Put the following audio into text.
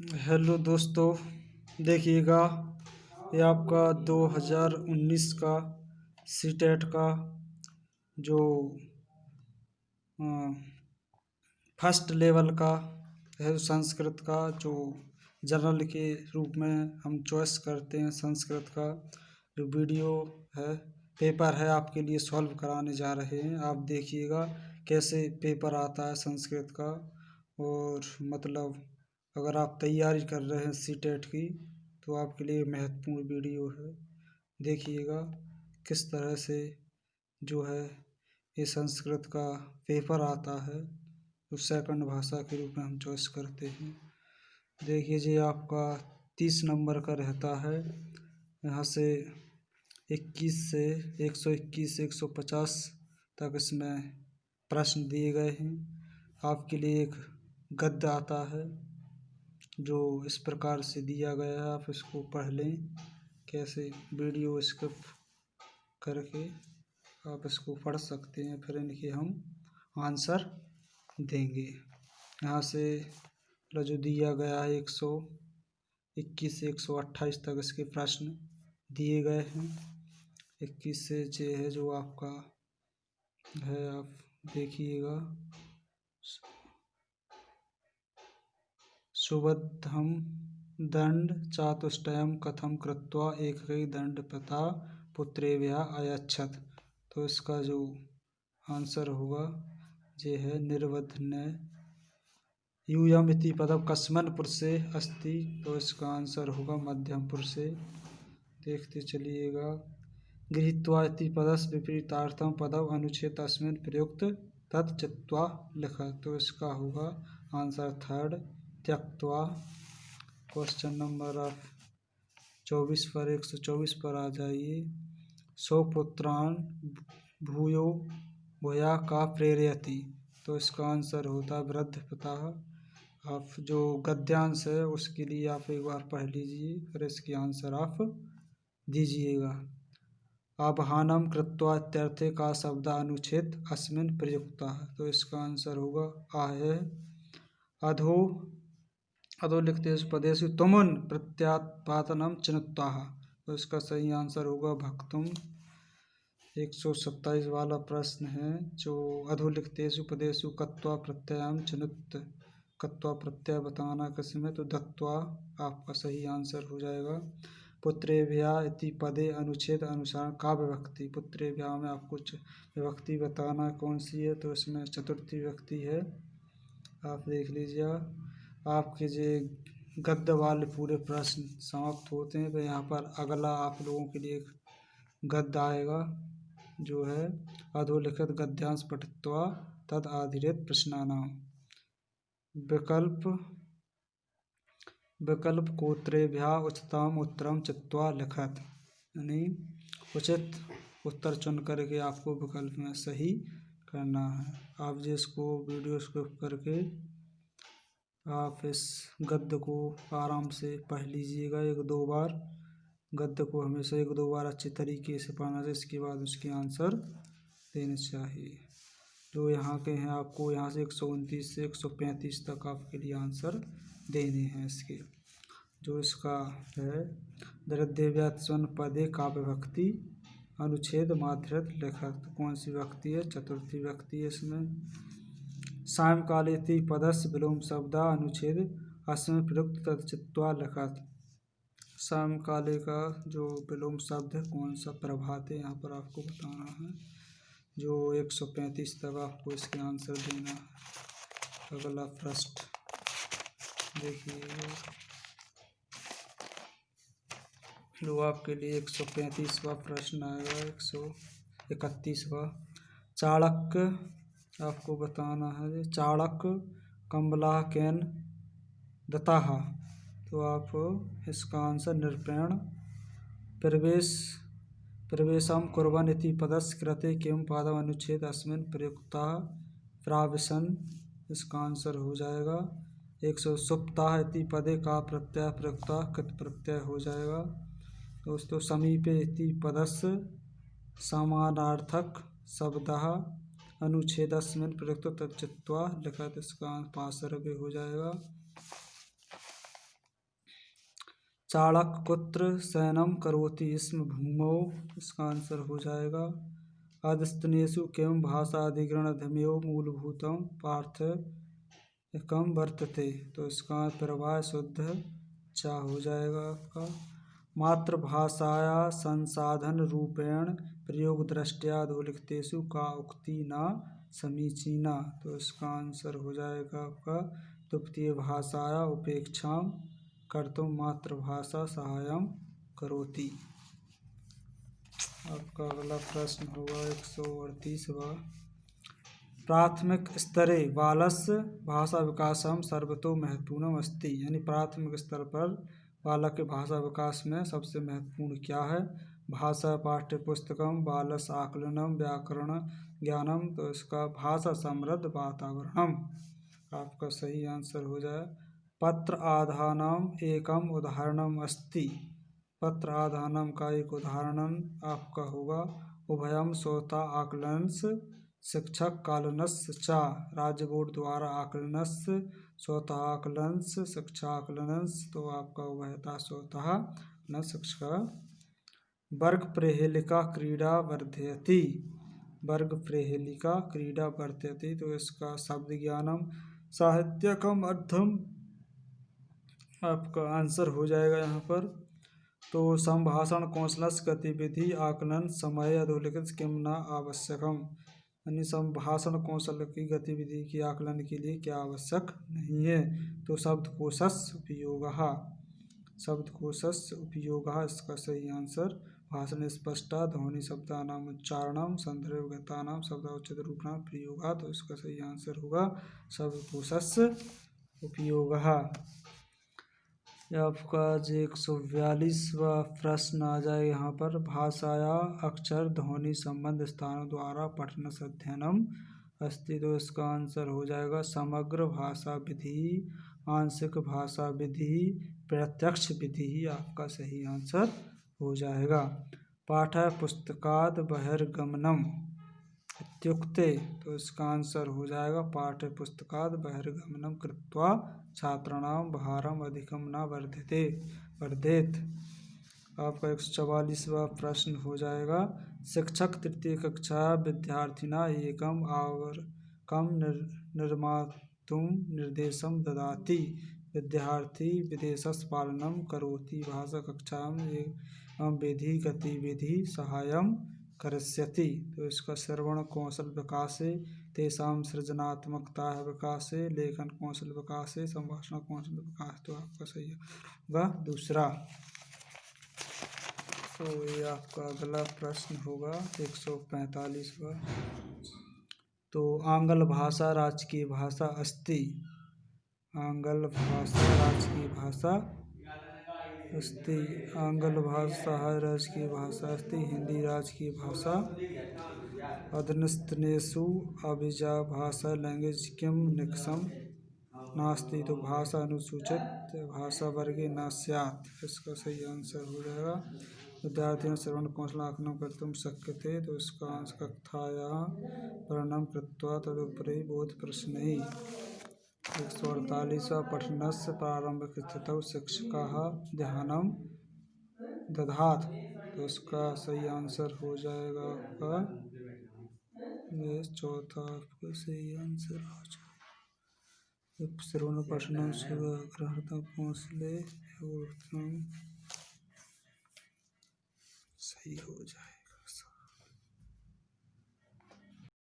Hello दोस्तों, देखिएगा ये आपका 2019 का सीटेट का जो फर्स्ट लेवल का है संस्कृत का, जो जनरल के रूप में हम चॉइस करते हैं संस्कृत का जो वीडियो है, पेपर है, आपके लिए सॉल्व कराने जा रहे हैं। आप देखिएगा कैसे पेपर आता है संस्कृत का। और मतलब अगर आप तैयारी कर रहे हैं सीटेट की तो आपके लिए महत्वपूर्ण वीडियो है। देखिएगा किस तरह से जो है ये संस्कृत का पेपर आता है, तो सेकंड भाषा के रूप में हम चॉइस करते हैं। देखिए जी, आपका 30 नंबर का रहता है। यहाँ से 21 से 121 150 तक इसमें प्रश्न दिए गए हैं। आपके लिए एक गद्य आता है जो इस प्रकार से दिया गया है, आप इसको पढ़ लें। कैसे वीडियो स्किप करके आप इसको पढ़ सकते हैं, फिर इनके हम आंसर देंगे। यहाँ से जो दिया गया है 121 से 128 तक इसके प्रश्न दिए गए हैं। 21 से जे है जो आपका है, आप देखिएगा। सुबद्धं दंड चातुष्टयं कथम कृत्वा एककै दंड पिता पुत्रेभ्यः अयच्छत्। तो इसका जो आंसर होगा ये है निर्वधन्य यूयम इति पदम कस्मिन् पुरुषे अस्ति। तो इसका आंसर होगा मध्यम पुरुषे। देखते चलिएगा। गृहीत्वा इति पदस्य विपरीतार्थम पदम अनुच्छेद तस्मिन् प्रयुक्त तत् चित्वा लिखा। तो इसका होगा आंसर थर्ड, त्यक्त्वा। क्वेश्चन नंबर आप 24 पर 124 पर आ जाइए। स्वपुत्रान् भूयो भूया का प्रेरयति। तो इसका आंसर होता है वृद्ध पिता। आप जो गद्यांश है उसके लिए आप एक बार पढ़ लीजिए, फिर इसकी आंसर आप दीजिएगा। आवाहनम कृत्वा इत्यर्थे का शब्द अनुच्छेद अस्मिन् प्रयुक्तः। तो इसका आंसर होगा आहे। अधो अधो लिखतेषु पदेषु तुमुन् प्रत्यापादनम चिनुत्ताः। तो इसका सही आंसर होगा भक्तुम। 127 वाला प्रश्न है जो अधोलिखितेषु पदेषु कत्वा प्रत्ययम चिनुत। कत्वा प्रत्यय बताना किसमें, तो दत्वा आपका सही आंसर हो जाएगा। पुत्रेभ्यः इति पदे अनुच्छेद अनुसार का विभक्ति। पुत्रेभ्यः में आपको विभक्ति बताना कौन सी है, तो इसमें चतुर्थी विभक्ति है। आप देख लीजिए। आपके जो गद्य वाले पूरे प्रश्न समाप्त होते हैं, तो यहाँ पर अगला आप लोगों के लिए गद्य आएगा जो है अधोलिखित गद्यांश पठित्वा तद आधारित प्रश्नानां विकल्प कोत्रेभ्यः उचितम उत्तरम चित्वा लिखत। यानी उचित उत्तर चुन करके आपको विकल्प में सही करना है। आप जिसको वीडियो स्किप करके आप इस गद्य को आराम से पढ़ लीजिएगा एक दो बार। गद्य को हमेशा एक दो बार अच्छे तरीके से पढ़ना चाहिए, इसके बाद उसके आंसर देने चाहिए। जो यहाँ के हैं आपको यहाँ से 129 से 135 तक आपके लिए आंसर देने हैं इसके। जो इसका है दरिद्रव्यात्सन पदे का विभक्ति अनुच्छेद मातृत लिखत। कौन सी विभक्ति है, चतुर्थी विभक्ति है इसमें। सायंकाले इति पदस्य विलोम शब्दा अनुच्छेद अस्मिन् प्रयुक्त तत् चित्वा लिखत। सायंकाले का जो विलोम शब्द है कौन सा प्रभात है, यहाँ पर आपको बताना है। जो 135 तक आपको इसके आंसर देना है। अगला प्रश्न देखिए, जो आपके लिए 135वां प्रश्न आएगा। 131वां चाणक्य आपको बताना है। चाणक्य कमला केन दत्ताः। तो आप इसका आंसर निरूपेण प्रवेशम कुर्वन् इति पदस्य कृते किम पादम अनुच्छेद अस्मिन् प्रयुक्तः प्राविशन्। इसका आंसर हो जाएगा 100 इति पदे का प्रत्यय प्रयुक्तः कृत प्रत्यय हो जाएगा। दोस्तों समीपे इति पदस्य समानार्थक शब्दः अनुच्छेदस्मिन् प्रयुक्त तत् चित्वा लिखत। इसका पासर भी हो जाएगा। चाणक्य कुत्र शयनं करोति स्म भूमौ, इसका आंसर हो जाएगा। अधस्तनेषु किं भाषाधिकरणधर्मयो मूलभूतं पार्थक्यं वर्तते, तो इसका प्रवाह शुद्ध चा हो जाएगा आपका। मातृभाषाया संसाधन रूपेण प्रयोग दृष्टया अधोलिखितेषु का उक्ति न समीचीना, तो इसका आंसर हो जाएगा आपका द्वितीय भाषाया उपेक्षां कर्तुं मातृभाषा सहायं करोति। आपका अगला प्रश्न होगा 138वां। प्राथमिक स्तरे बालस्य भाषा विकासम सर्वतो महत्वपूर्णम अस्ति, यानी प्राथमिक स्तर पर बालक के भाषा विकास में सबसे महत्वपूर्ण क्या है? भाषा पाठ्यपुस्तकम बालस आकलनम व्याकरण ज्ञानम, तो इसका भाषा समृद्ध वातावरणम आपका सही आंसर हो जाए। पत्र आधानम एकम उदाहरणम अस्ति, पत्र आधानम का एक उदाहरण आपका होगा उभयम स्वतः आकलनस शिक्षक कालनस चा, राज्य बोर्ड द्वारा आकलनस स्वतः आकलनस शिक्षा आकलनस, तो आपका उभयता स्वतः न शिक्षा। वर्ग प्रेहेलिका क्रीड़ा वर्धयति, वर्ग प्रेहेलिका क्रीड़ा वर्धयति, तो इसका शब्द ज्ञानम साहित्यकम अर्थम आपका आंसर हो जाएगा यहाँ पर। तो संभाषण कौशलस गतिविधि आकलन समय अधोलिखित किम न आवश्यकम, यानी संभाषण कौशल की गतिविधि की आकलन के लिए क्या आवश्यक नहीं है, तो शब्दकोशस्य उपयोगः, शब्दकोशस्य उपयोगः इसका सही आंसर। भाषण स्पष्टा ध्वनि शब्दानाम उच्चारणम संदर्भगतानाम शब्दावच्छेद रूपणाम प्रयोगः, तो इसका सही आंसर होगा शब्दकोशस्य उपयोगः। आपका जो 142वां प्रश्न आ जाए यहाँ पर, भाषाया अक्षर ध्वनि संबंध स्थानों द्वारा पठन अध्ययनम अस्ति, तो इसका आंसर हो जाएगा समग्र भाषा विधि, आंशिक भाषा विधि, प्रत्यक्ष विधि, आपका सही आंसर हो जाएगा। पाठ्य पुस्तकाद बहिर्गमनम इत्युक्ते, तो इसका आंसर हो जाएगा पाठ्य पुस्तकाद बहिर्गमनम कृत्वा छात्राणाम भारम अधिकम न वर्धते वर्धेत। आपका 144वां प्रश्न हो जाएगा शिक्षक तृतीय कक्षा विद्यार्थिना एकम आवरकम निर्मातुम निर्देशम ददाति, विद्यार्थी विदेशस् पालनम करोति भाषा कक्षाम एवं विधि गतिविधि सहायम करिष्यति, तो इसका श्रवण कौशल विकासे तेषां सृजनात्मकता विकासे लेखन कौशल विकासे संभाषण कौशल विकास, तो आपका सही होगा दूसरा। तो ये आपका अगला प्रश्न होगा 145वां। तो आंग्ल भाषा राजकीय भाषा अस्ति, आंग्ल भाषा राजकीय भाषा अस्ति, आंग्ल भाषा राजकीय भाषा अस्ति, हिंदी राजकीय भाषा, अधस्तनेषु अभिजा भाषा लैंग्वेज किम निकषम नास्ति, तो भाषा अनुसूचित भाषा वर्गे न स्यात्, इसका सही आंसर हो जाएगा। विद्यार्थियों श्रवण कौशल आकलन कर्तुं शक्यते, तो इसका आंसर कथायाः वर्णनं कृत्वा तदुपरि बोध प्रश्नैः। 148वां पठनस्य प्रारंभिकस्थितौ शिक्षकाः ध्यानं दधात्, तो इसका सही आंसर हो जाएगा आपका ये चौथा आपका सही आंसर हो जाएगा। श्रवण पठनं ग्रहणं कौशले सही हो जाए।